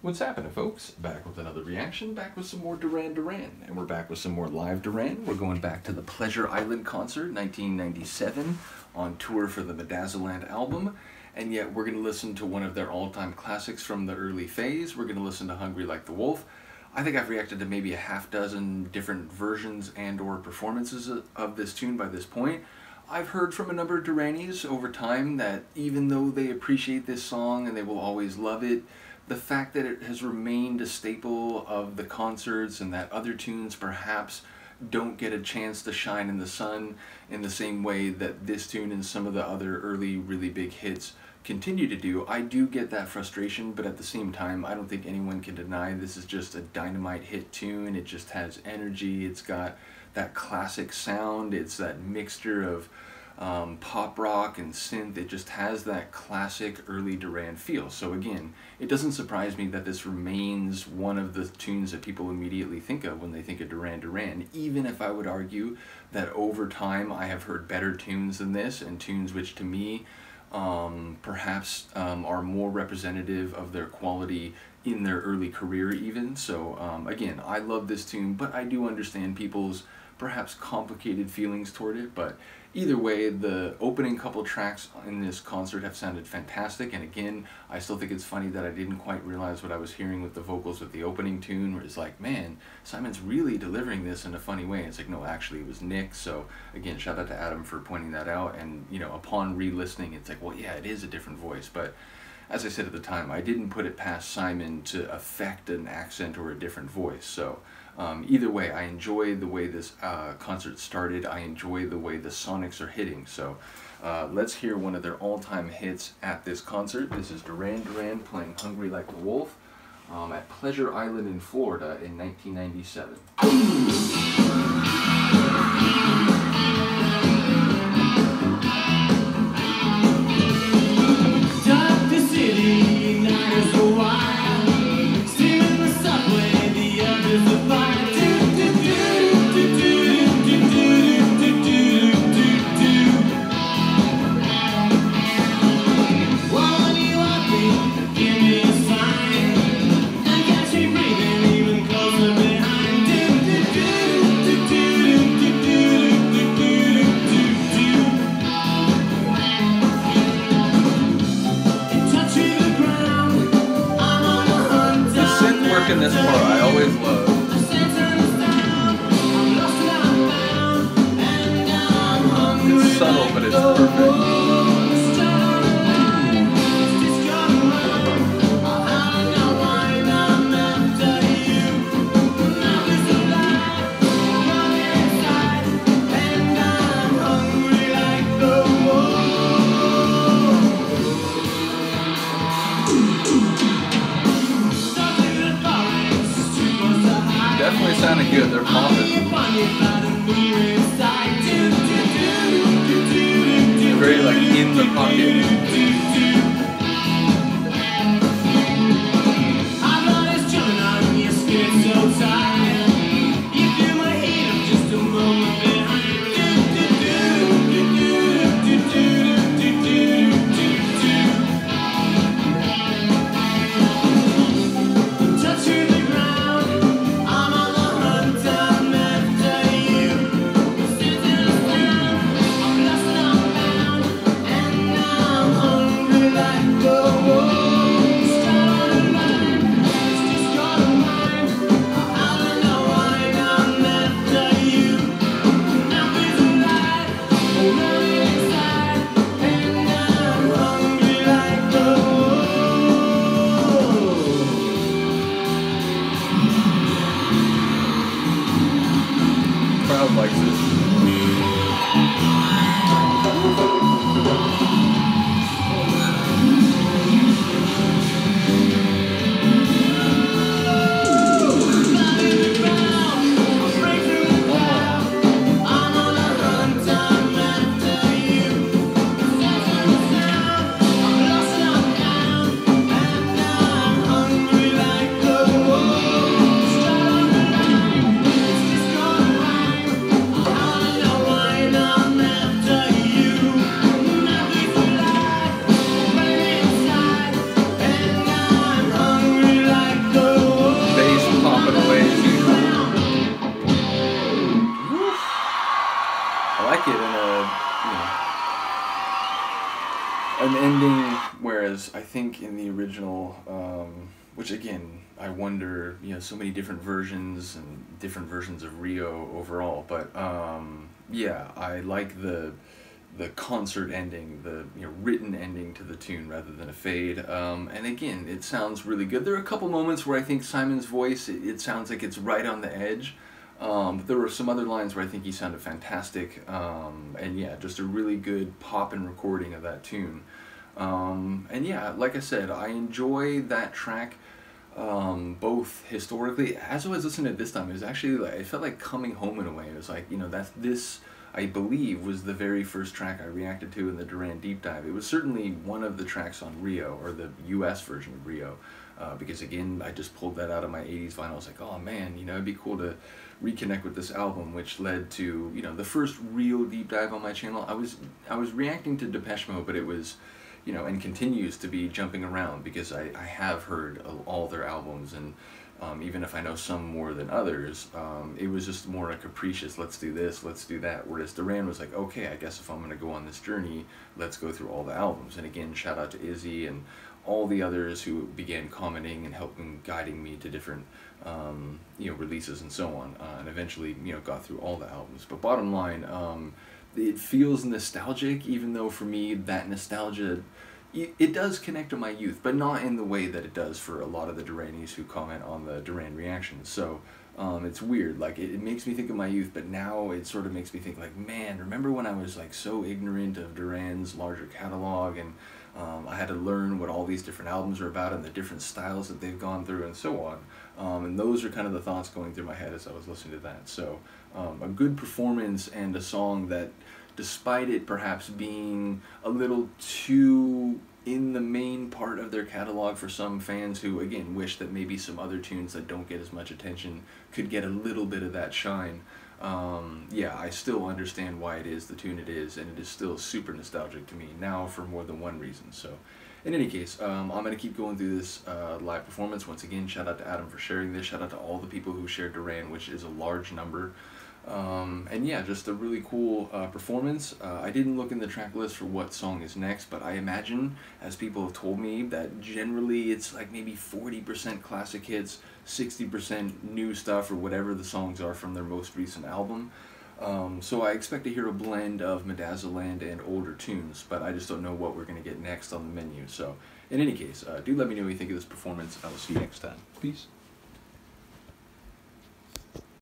What's happening, folks? Back with another reaction, back with some more Duran Duran, and we're back with some more live Duran. We're going back to the Pleasure Island concert, 1997, on tour for the Medazzaland album, and yet we're going to listen to one of their all-time classics from the early phase. We're going to listen to Hungry Like the Wolf. I think I've reacted to maybe a half dozen different versions and or performances of this tune by this point. I've heard from a number of Duranis over time that even though they appreciate this song and they will always love it, the fact that it has remained a staple of the concerts and that other tunes perhaps don't get a chance to shine in the sun in the same way that this tune and some of the other early really big hits continue to do, I do get that frustration, but at the same time I don't think anyone can deny this is just a dynamite hit tune. It just has energy, it's got that classic sound, it's that mixture of pop rock and synth. It just has that classic early Duran feel. So again, it doesn't surprise me that this remains one of the tunes that people immediately think of when they think of Duran Duran, even if I would argue that over time I have heard better tunes than this, and tunes which to me perhaps are more representative of their quality in their early career even. So again, I love this tune, but I do understand people's perhaps complicated feelings toward it. But either way, the opening couple tracks in this concert have sounded fantastic, and again, I still think it's funny that I didn't quite realize what I was hearing with the vocals with the opening tune, where it's like, man, Simon's really delivering this in a funny way. It's like, no, actually it was Nick. So again, shout out to Adam for pointing that out, and you know, upon re-listening, it's like, well, yeah, it is a different voice. But as I said at the time, I didn't put it past Simon to affect an accent or a different voice. So either way, I enjoy the way this concert started. I enjoy the way the sonics are hitting. So let's hear one of their all-time hits at this concert. This is Duran Duran playing Hungry Like the Wolf at Pleasure Island in Florida in 1997. In this part, I always love. It's subtle, but it's perfect. Definitely sounding good. They're popping. Very like in the pocket. Crowd likes it. think in the original, which again, I wonder, you know, so many different versions and different versions of Rio overall, but yeah, I like the concert ending, the, you know, written ending to the tune rather than a fade. And again, it sounds really good. There are a couple moments where I think Simon's voice, it sounds like it's right on the edge. But there were some other lines where I think he sounded fantastic. And yeah, just a really good poppin' recording of that tune. And yeah, like I said, I enjoy that track. Both historically, as I was listening to it this time, it was actually like, it felt like coming home in a way. It was like, you know, this I believe was the very first track I reacted to in the Duran Deep Dive. It was certainly one of the tracks on Rio, or the US version of Rio, because again, I just pulled that out of my 80s vinyl. I was like, oh man, you know, it'd be cool to reconnect with this album, which led to, you know, the first real deep dive on my channel. I was reacting to Depeche Mode, but it was, you know, and continues to be jumping around because I have heard all their albums, and even if I know some more than others, it was just more a capricious, let's do this, let's do that, whereas Duran was like, okay, I guess if I'm going to go on this journey, let's go through all the albums. And again, shout out to Izzy and all the others who began commenting and helping guiding me to different you know, releases and so on, and eventually, you know, got through all the albums. But bottom line, it feels nostalgic, even though for me that nostalgia, it does connect to my youth, but not in the way that it does for a lot of the Duranis who comment on the Duran reactions. So it's weird, like it makes me think of my youth, but now it sort of makes me think like, man, remember when I was like so ignorant of Duran's larger catalog, and I had to learn what all these different albums are about and the different styles that they've gone through and so on. And those are kind of the thoughts going through my head as I was listening to that. So a good performance and a song that, despite it perhaps being a little too in the main part of their catalog for some fans who, again, wish that maybe some other tunes that don't get as much attention could get a little bit of that shine. Yeah, I still understand why it is the tune it is, and it is still super nostalgic to me now for more than one reason. So in any case, I'm going to keep going through this live performance. Once again, shout out to Adam for sharing this. Shout out to all the people who shared Duran, which is a large number. And yeah, just a really cool performance. I didn't look in the track list for what song is next, but I imagine, as people have told me, that generally it's like maybe 40% classic hits, 60% new stuff, or whatever the songs are from their most recent album. So I expect to hear a blend of Medazzaland and older tunes, but I just don't know what we're going to get next on the menu. So in any case, do let me know what you think of this performance, and I will see you next time. Peace.